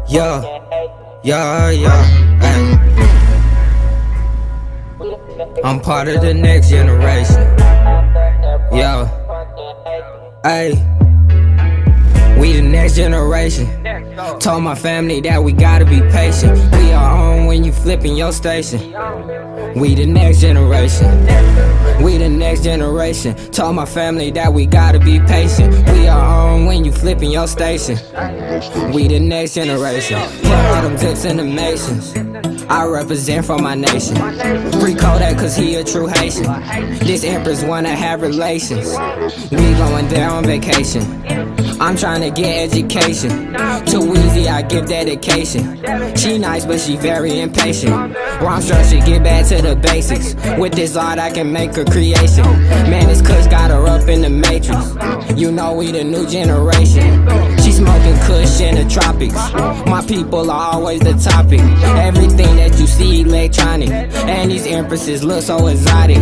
Yeah, yeah, ay. I'm part of the next generation. Yeah, ay. We the next generation. Told my family that we gotta be patient. We are on when you flipping your station. We the next generation. We the next generation. Told my family that we gotta be patient. We are on when you flipping your station. We the next generation. Put all them zips in the masons. I represent for my nation. Free Kodak cause he a true Haitian. This empress wanna have relations. We going there on vacation. I'm trying to get education. Too easy, I give dedication. She nice, but she very impatient. Wrong structure, get back to the basics. With this art, I can make a creation. Man, this kush got her up in the matrix. You know we the new generation. She smoking kush in the tropics. My people are always the topic. Everything that you see electronic. And these empresses look so exotic.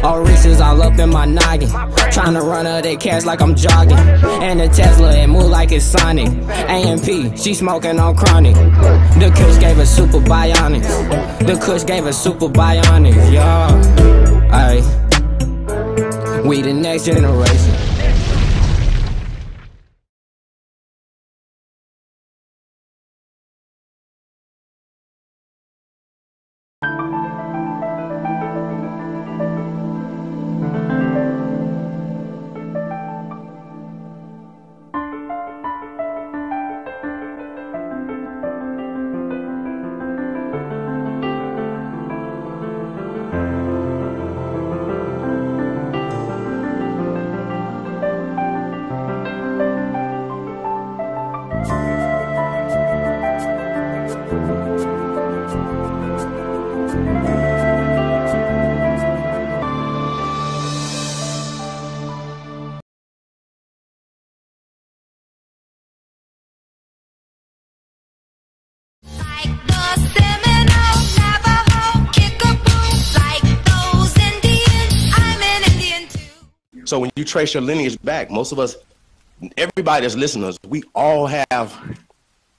Orisha's all up in my noggin. Trying to run her they cash like I'm jogging. And the Tesla, it move like it's Sonic. AMP, she smoking on chronic. The kush gave her super bionics. The kush gave her super bionics, yeah. Ay. We the next generation. So when you trace your lineage back, most of us, everybody that's listening to us, we all have,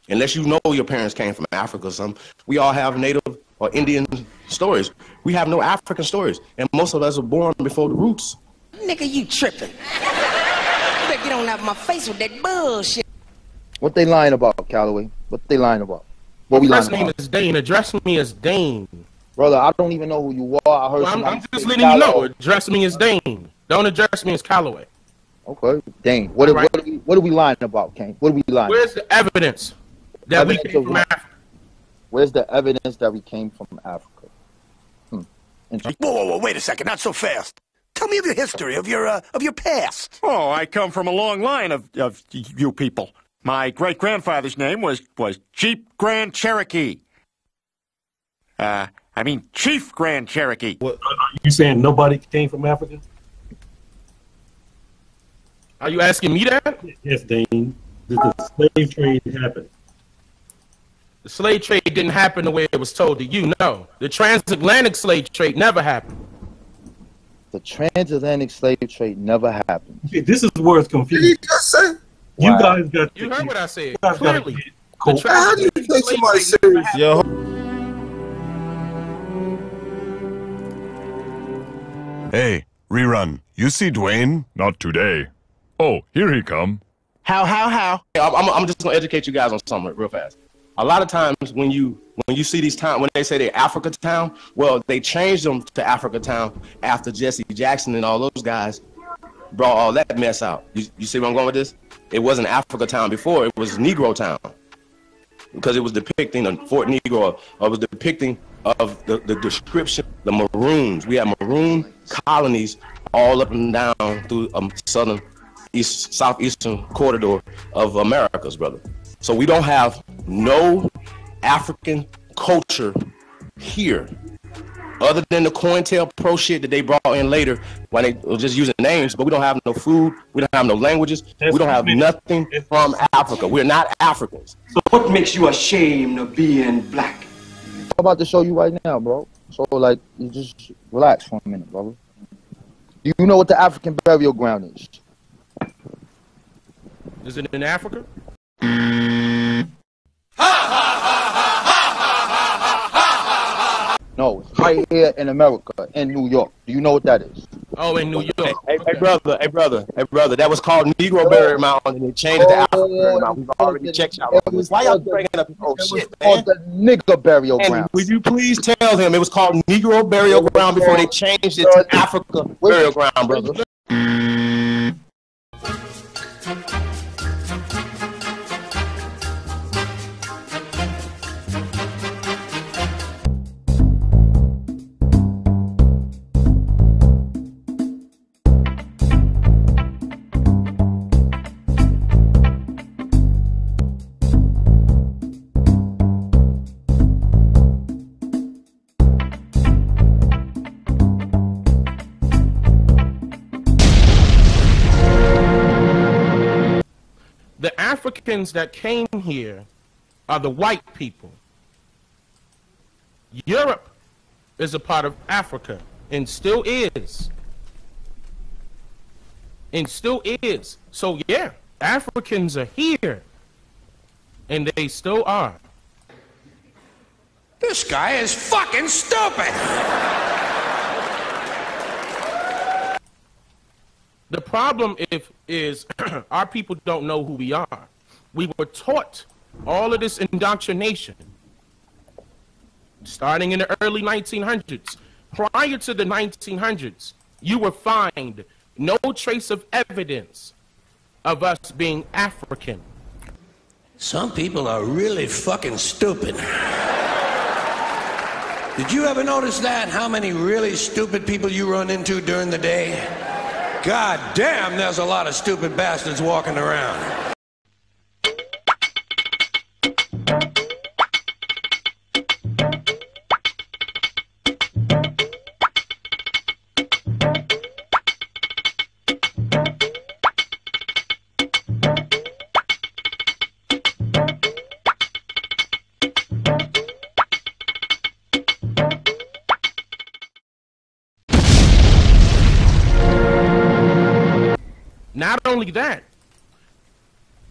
unless you know your parents came from Africa or something, we all have Native or Indian stories. We have no African stories. And most of us were born before the roots. Nigga, you tripping. You better get on out of my face with that bullshit. What they lying about, Calloway? What they lying about? What we lying about? My first name is Dane. Address me as Dane. Brother, I don't even know who you are. I heard I'm just letting you know. Address me as Dane. Don't address me as Calloway. Okay, Dane. What are we lying about, Kane? What are we lying Where's the evidence that we came from Africa? Where's the evidence that we came from Africa? Whoa, wait a second. Not so fast. Tell me of your history, of your past. Oh, I come from a long line of you people. My great-grandfather's name was Jeep Grand Cherokee. Chief Grand Cherokee. What, are you saying nobody came from Africa? Are you asking me that? Yes, Dane. Did the slave trade happen? The slave trade didn't happen the way it was told to you, no. The transatlantic slave trade never happened. The transatlantic slave trade never happened. See, this is where it's confusing. Did he just say? You guys got. You heard what I said. Clearly. How do you take somebody serious? Yo. Hey, rerun. You see Dwayne? Not today. Oh, here he come. How? I'm just gonna educate you guys on something real fast. A lot of times when you see these towns, when they say they're Africa Town, well, they changed them to Africa Town after Jesse Jackson and all those guys brought all that mess out. You see where I'm going with this? It wasn't Africa Town before, it was Negro Town. Because it was depicting a Fort Negro, or it was depicting of the description, the Maroons. We had Maroon colonies all up and down through southeastern corridor of Americas, brother. So we don't have no African culture here, other than the COINTELPRO shit that they brought in later when they were just using names, but we don't have no food, we don't have no languages, we don't have nothing from Africa. We're not Africans. So what makes you ashamed of being black? I'm about to show you right now, bro. So, like, you just relax for a minute, brother. Do you know what the African burial ground is? Is it in Africa? Ha! right here in America, in New York. Do you know what that is? Oh, in New York. Hey, brother. That was called Negro Burial Mound, and they changed it to African Burial Mound. We've already checked out. Why y'all bringing up? Oh shit, man. The nigger burial And ground. would you please tell him it was called Negro Burial Ground before they changed it to Africa Burial Ground, brother? The Africans that came here are the white people. Europe is a part of Africa and still is. And still is. So yeah, Africans are here. And they still are. This guy is fucking stupid. The problem is our people don't know who we are. We were taught all of this indoctrination starting in the early 1900s. Prior to the 1900s, you would find no trace of evidence of us being African. Some people are really fucking stupid. Did you ever notice that? How many really stupid people you run into during the day? God damn, there's a lot of stupid bastards walking around. Not only that,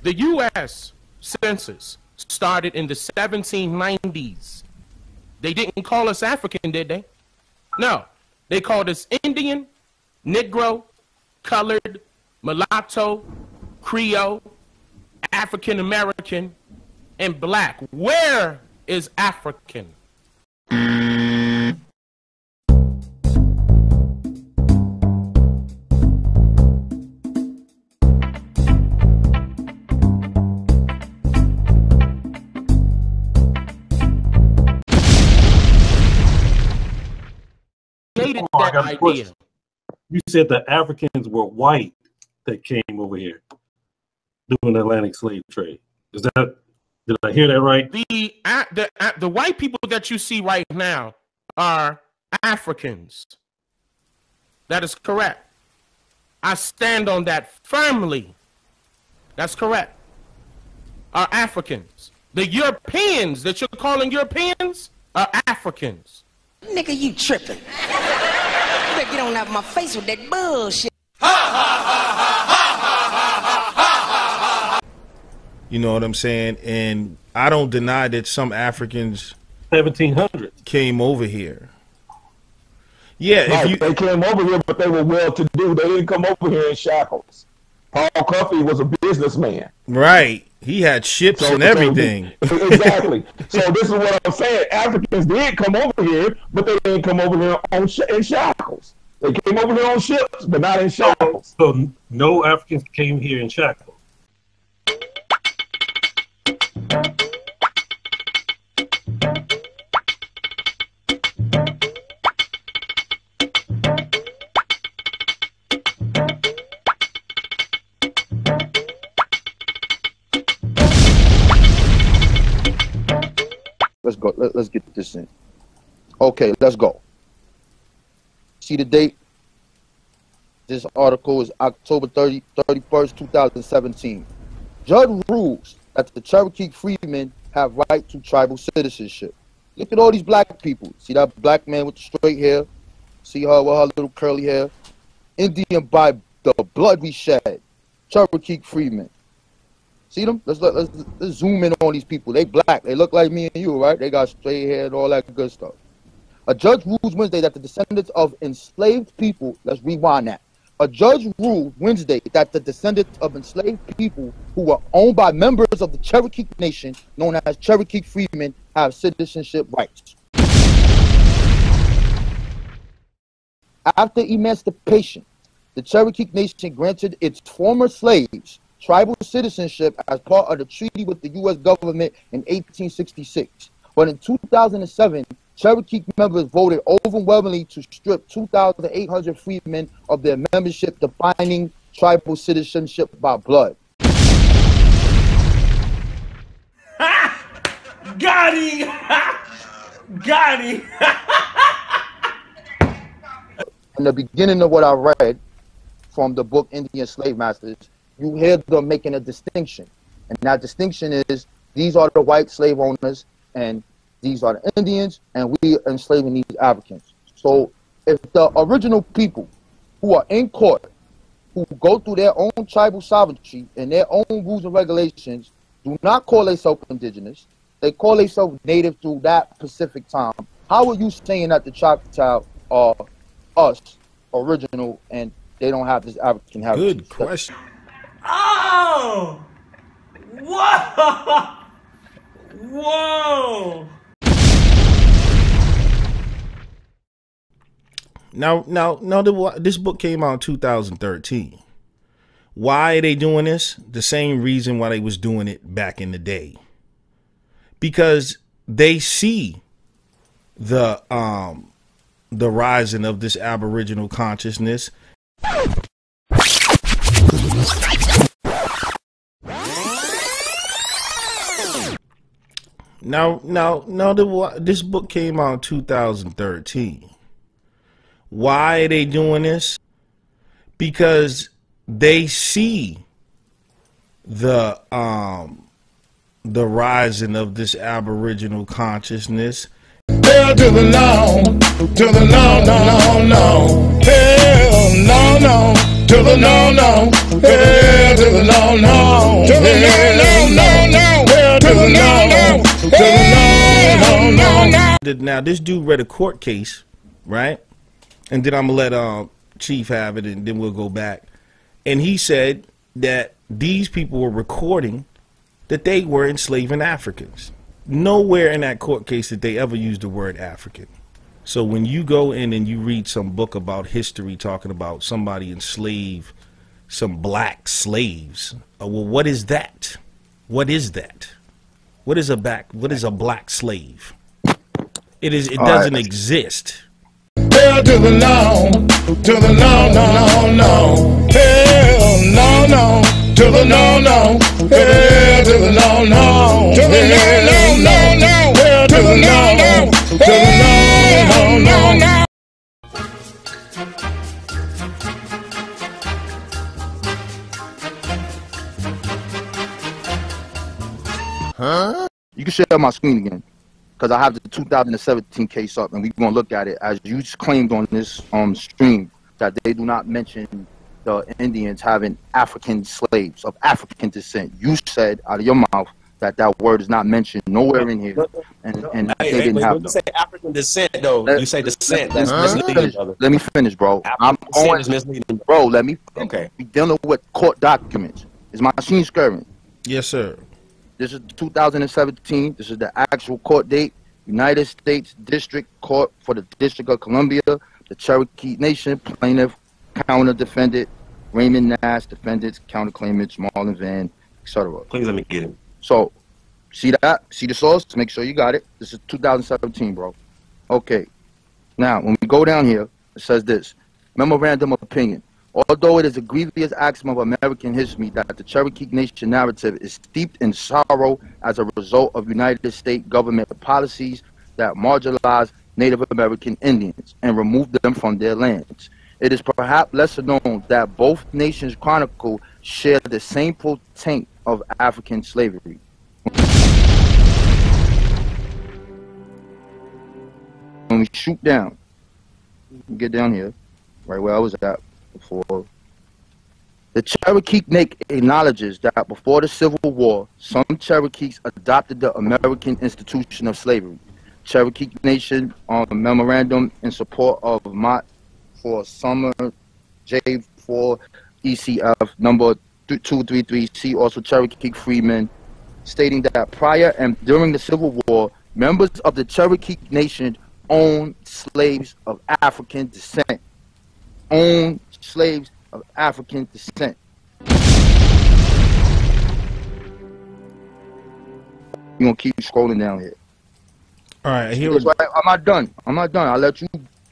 the U.S. Census started in the 1790s. They didn't call us African, did they? No, they called us Indian, Negro, colored, mulatto, Creole, African American, and black. Where is African? That idea. You said the Africans were white that came over here doing the Atlantic slave trade. Did I hear that right? The white people that you see right now are Africans. That is correct. I stand on that firmly. That's correct. Are Africans. The Europeans that you're calling Europeans are Africans. Nigga, you tripping. You better get on out of my face with that bullshit. You know what I'm saying? And I don't deny that some Africans 1700 came over here. Yeah, right, they came over here, but they were well-to-do. They didn't come over here in shackles. Paul Cuffey was a businessman. Right. He had ships and everything. Exactly. So this is what I'm saying. Africans did come over here, but they didn't come over here in shackles. They came over here on ships, but not in shackles. So no Africans came here in shackles. Let's go. Let's get this in. Okay, let's go. See the date? This article is October 31st, 2017. Judge rules that the Cherokee freedmen have right to tribal citizenship. Look at all these black people. See that black man with the straight hair? See her with her little curly hair? Indian by the blood we shed. Cherokee freedmen. See them? Let's zoom in on these people. They black. They look like me and you, right? They got straight hair and all that good stuff. A judge rules Wednesday that the descendants of enslaved people, let's rewind that. A judge ruled Wednesday that the descendants of enslaved people who were owned by members of the Cherokee Nation, known as Cherokee freedmen, have citizenship rights. After emancipation, the Cherokee Nation granted its former slaves tribal citizenship as part of the treaty with the U.S. government in 1866. But in 2007, Cherokee members voted overwhelmingly to strip 2,800 freedmen of their membership, defining tribal citizenship by blood. Got him! Got him! In the beginning of what I read from the book Indian Slave Masters, you hear them making a distinction. And that distinction is, these are the white slave owners and these are the Indians, and we enslaving these Africans. So if the original people who are in court, who go through their own tribal sovereignty and their own rules and regulations, do not call themselves indigenous, they call themselves native through that specific time, how are you saying that the Choctaw are us, original, and they don't have this African heritage? Good question. Oh! Whoa! Whoa! Now, this book came out in 2013. Why are they doing this? The same reason why they was doing it back in the day. Because they see the rising of this Aboriginal consciousness. This book came out in 2013. Why are they doing this? Because they see the rising of this Aboriginal consciousness. Hell to the no, to the no, no, no, no. Hell no, no, to the no, no. Hell to the no, no, to the no, no, no, no. Hell to the no, no, to the no, no, no. Now, this dude read a court case, right? And then I'm gonna let Chief have it, and then we'll go back. And he said that these people were recording that they were enslaving Africans. Nowhere in that court case did they ever use the word African. So when you go in and you read some book about history talking about somebody enslaved some black slaves, well, what is that? What is that? What is a black slave? It doesn't exist. Hell to the no, to the no, no, no, no. Hell no, no, to the no, no. Hell to the no, no, to the no, no, no, no. Hell to the no, no, to the no, no, no. Huh? You can share my screen again, because I have the 2017 case up, and we're going to look at it. As you claimed on this stream that they do not mention the Indians having African slaves of African descent. You said out of your mouth that that word is not mentioned nowhere in here, and they didn't have them. You say African descent, though. You say descent. That's misleading, brother. Let me finish, bro. I'm always misleading. Bro, let me finish. Okay. We dealing with court documents. Is my machine scurrying? Yes, sir. This is 2017. This is the actual court date. United States District Court for the District of Columbia, the Cherokee Nation, plaintiff, counter-defendant, Raymond Nash, defendants, counter-claimants, Marlon Van, etc. Please let me get him. So, see that? See the source? Make sure you got it. This is 2017, bro. Okay. Now, when we go down here, it says this. Memorandum of opinion. Although it is a grievous axiom of American history that the Cherokee Nation narrative is steeped in sorrow as a result of United States government policies that marginalize Native American Indians and remove them from their lands, it is perhaps lesser known that both nations' chronicle share the same taint of African slavery. When we shoot down, get down here, right where I was at before. The Cherokee Nation acknowledges that before the Civil War, some Cherokees adopted the American institution of slavery. Cherokee Nation memorandum in support of Mott for Summer J4 ECF number 233. See also Cherokee Freeman, stating that prior and during the Civil War, members of the Cherokee Nation owned slaves of African descent. Owned slaves of African descent. You're gonna keep scrolling down here. All right, here I'm not done. I'm not done. I'll let you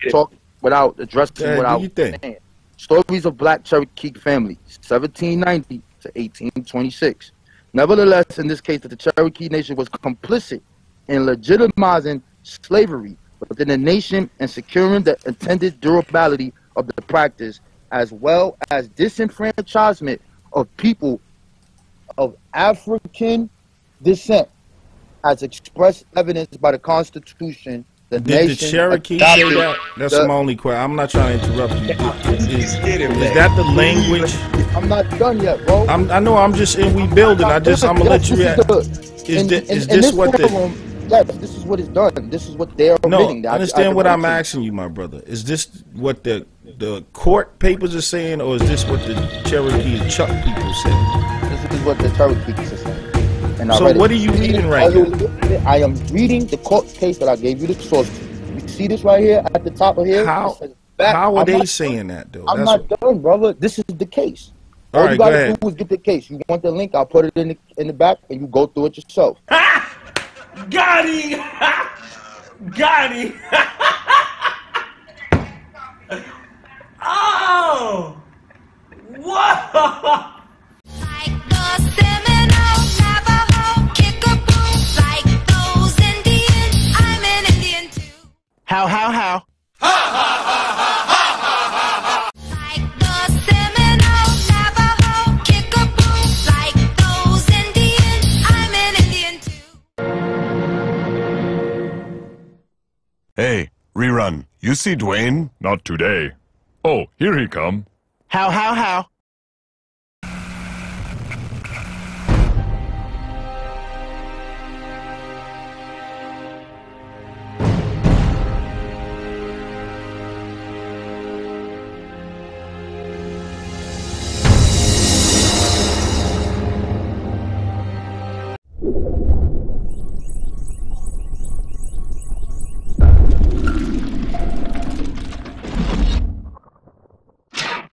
talk without addressing what I was saying. Stories of Black Cherokee families, 1790 to 1826. Nevertheless, in this case, the Cherokee Nation was complicit in legitimizing slavery within the nation and securing the intended durability of the practice, as well as disenfranchisement of people of African descent, as expressed evidence by the Constitution. Did the Cherokee say that? That's my only question. I'm not trying to interrupt you. Is that the language? I'm not done yet, bro. I know. I'm just in. We building. I'm gonna let you. Is this what the? Yes, this is what is done. This is what they're admitting. No, understand what I'm asking you, my brother. Is this what the court papers are saying, or is this what the Cherokee and Chuck people say? This is what the Cherokee are saying. And so what are you reading right now? I am reading the court case that I gave you the source to. You see this right here at the top of here? How are they saying that, though? I'm not done, brother. This is the case. All right, you gotta do is get the case. You want the link? I'll put it in the back, and you go through it yourself. Got him! Got him! Oh! Whoa! How? Ha ha ha ha ha ha! Like the Seminole, Navajo, Kickapoo, like those Indians, I'm an Indian too. Hey, Rerun, you see Dwayne? Not today. Oh, here he come. How?